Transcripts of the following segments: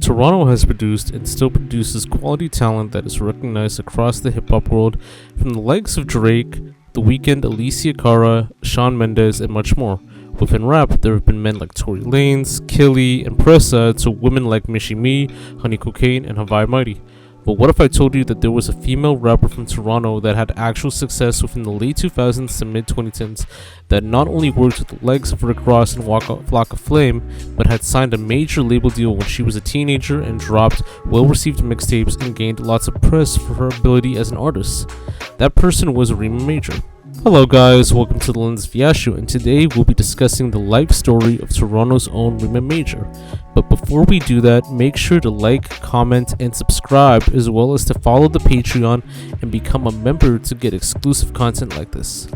Toronto has produced and still produces quality talent that is recognized across the hip-hop world, from the likes of Drake, The Weeknd, Alicia Cara, Shawn Mendes, and much more. Within rap, there have been men like Tory Lanez, Killy, and Pressa, to women like Michie Me, Honey Cocaine, and Hawaii Mighty. But what if I told you that there was a female rapper from Toronto that had actual success within the late 2000s to mid 2010s that not only worked with the legs of Rick Ross and Flock of Flame, but had signed a major label deal when she was a teenager and dropped well-received mixtapes and gained lots of press for her ability as an artist? That person was Reema Major. Hello guys, welcome to the theonlykingyashu, and today we'll be discussing the life story of Toronto's own Reema Major. But before we do that, make sure to like, comment, and subscribe, as well as to follow the Patreon and become a member to get exclusive content like this.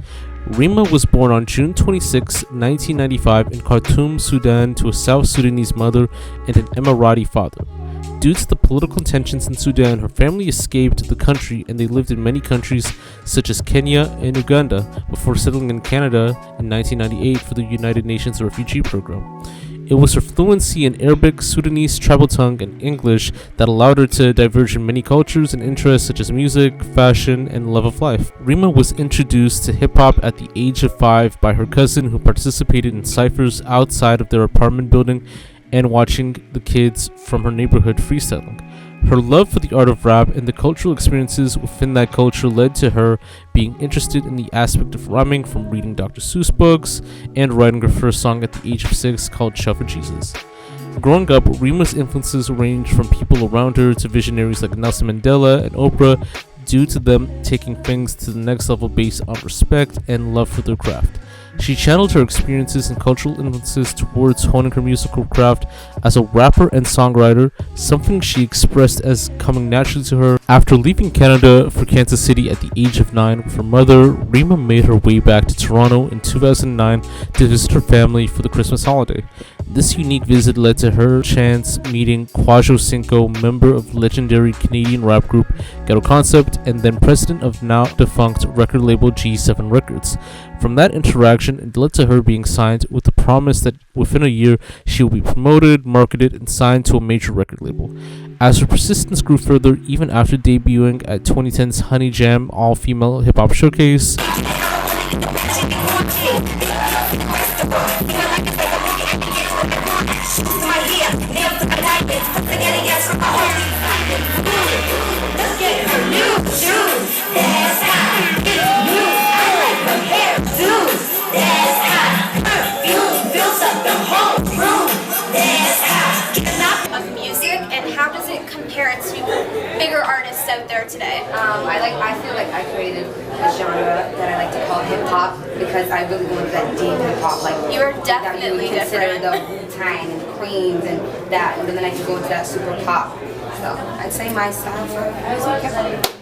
Reema was born on June 26, 1995 in Khartoum, Sudan, to a South Sudanese mother and an Emirati father. Due to the political tensions in Sudan, her family escaped the country and they lived in many countries such as Kenya and Uganda before settling in Canada in 1998 for the United Nations Refugee Program. It was her fluency in Arabic, Sudanese, tribal tongue, and English that allowed her to diverge in many cultures and interests such as music, fashion, and love of life. Reema was introduced to hip-hop at the age of 5 by her cousin, who participated in cyphers outside of their apartment building and watching the kids from her neighborhood freestyling. Her love for the art of rap and the cultural experiences within that culture led to her being interested in the aspect of rhyming, from reading Dr. Seuss books and writing her first song at the age of 6 called Shout for Jesus. Growing up, Reema's influences ranged from people around her to visionaries like Nelson Mandela and Oprah, due to them taking things to the next level based on respect and love for their craft. She channeled her experiences and cultural influences towards honing her musical craft as a rapper and songwriter, something she expressed as coming naturally to her. After leaving Canada for Kansas City at the age of 9 with her mother, Reema made her way back to Toronto in 2009 to visit her family for the Christmas holiday. This unique visit led to her chance meeting Kwajo Cinco, member of legendary Canadian rap group Ghetto Concept and then president of now defunct record label G7 Records. From that interaction, it led to her being signed with the promise that within a year she will be promoted, marketed, and signed to a major record label. As her persistence grew further, even after debuting at 2010's Honey Jam all-female hip-hop showcase, bigger artists out there today? I feel like I created a genre that I like to call hip hop because I really wanted that deep hip hop, like you're definitely that you would consider different. the Wu-Tang and Queens and that, and then I could go into that super pop. So I'd say my style for music.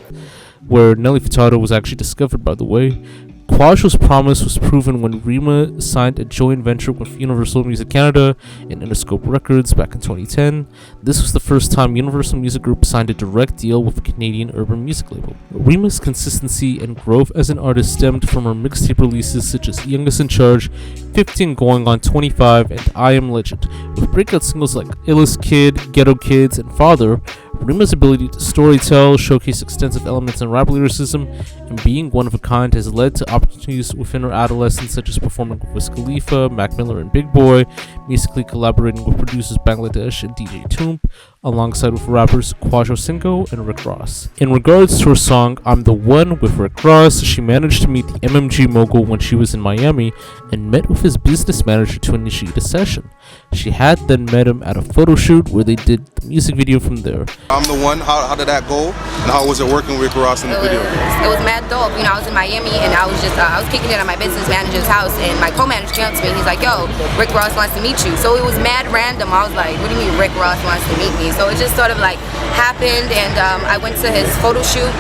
where Nelly Furtado was actually discovered, by the way. Kwajo's promise was proven when Reema signed a joint venture with Universal Music Canada and Interscope Records back in 2010. This was the first time Universal Music Group signed a direct deal with a Canadian urban music label. Reema's consistency and growth as an artist stemmed from her mixtape releases such as Youngest in Charge, 15 Going on 25, and I Am Legend. With breakout singles like Illest Kid, Ghetto Kids, and Father, Reema's ability to storytell, showcase extensive elements in rap lyricism, and being one of a kind has led to opportunities within her adolescence, such as performing with Wiz Khalifa, Mac Miller, and Big Boy, musically collaborating with producers Bangladesh and DJ Toomp, alongside with rappers Kwajo Cinco and Rick Ross. In regards to her song I'm the One with Rick Ross, she managed to meet the MMG mogul when she was in Miami and met with his business manager to initiate a session. She had then met him at a photo shoot where they did the music video from there. I'm the One, how did that go? And how was it working with Rick Ross in the video? It was mad dope. You know, I was in Miami and I was kicking it at my business manager's house, and my co-manager came up to me and he's like, yo, Rick Ross wants to meet you. So it was mad random. I was like, what do you mean Rick Ross wants to meet me? So it just sort of like happened, and I went to his photo shoot.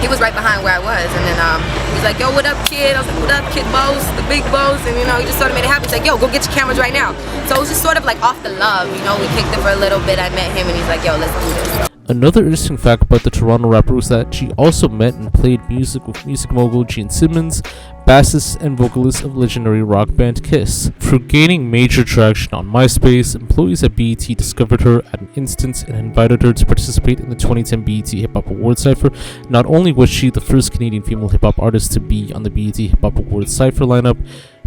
He was right behind where I was, and then he's like, yo, what up, kid? I was like, what up, kid boss, the big boss, and you know, he just sort of made it happen. He's like, yo, go get your cameras right now. So it was just sort of like off the love, you know, we kicked it for a little bit, I met him, and he's like, yo, let's do this. Another interesting fact about the Toronto rapper was that she also met and played music with music mogul Gene Simmons, bassist and vocalist of legendary rock band Kiss. Through gaining major traction on MySpace, employees at BET discovered her at an instance and invited her to participate in the 2010 BET Hip Hop Awards Cypher. Not only was she the first Canadian female hip hop artist to be on the BET Hip Hop Awards Cypher lineup,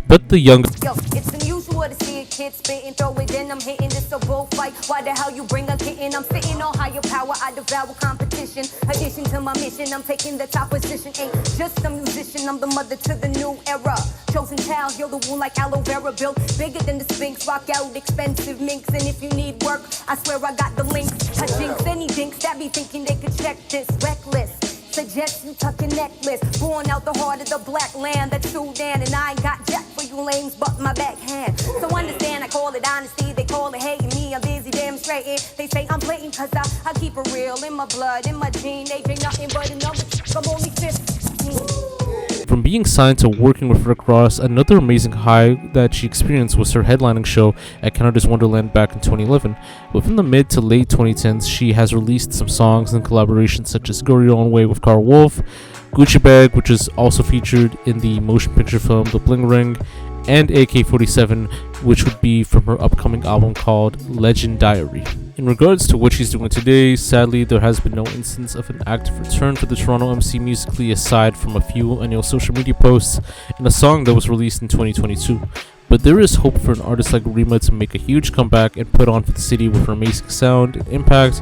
but the youngest. Yo, it's unusual to see a kid spitting, throw it, then I'm hitting. This a bullfight. Why the hell you bring a kitten? I'm sitting on higher power. I devour competition. Addition to my mission, I'm taking the top position. Ain't just a musician, I'm the mother to the new era. Chosen child, heal the wound like aloe vera. Built bigger than the Sphinx. Rock out expensive minks, and if you need work, I swear I got the links. I jinx any dinks that be thinking they could check this. Reckless. Suggest you tuck your necklace. Born out the heart of the black land, that's Sudan. And I ain't got jack for you lames but my backhand. So understand, I call it honesty, they call it hating me. I'm busy demonstrating. They say I'm blatant cause I keep it real. In my blood, in my gene. Age ain't nothing but a number. I'm only 15. From being signed to working with Rick Ross, another amazing high that she experienced was her headlining show at Canada's Wonderland back in 2011. Within the mid to late 2010s, she has released some songs and collaborations such as Go Your Own Way with Carl Wolf, Gucci Bag, which is also featured in the motion picture film The Bling Ring, and AK-47, which would be from her upcoming album called Legend Diary. In regards to what she's doing today, sadly there has been no instance of an active return for the Toronto MC musically aside from a few annual social media posts and a song that was released in 2022. But there is hope for an artist like Reema to make a huge comeback and put on for the city with her amazing sound and impact.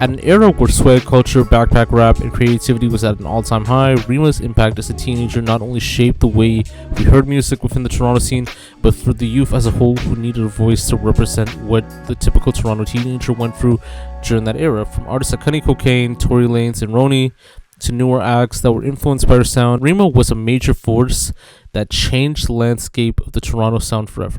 At an era where swag culture, backpack rap, and creativity was at an all-time high, Reema's impact as a teenager not only shaped the way we heard music within the Toronto scene, but for the youth as a whole who needed a voice to represent what the typical Toronto teenager went through during that era. From artists like Honey Cocaine, Tory Lanez, and Roni, to newer acts that were influenced by her sound, Reema was a major force that changed the landscape of the Toronto sound forever.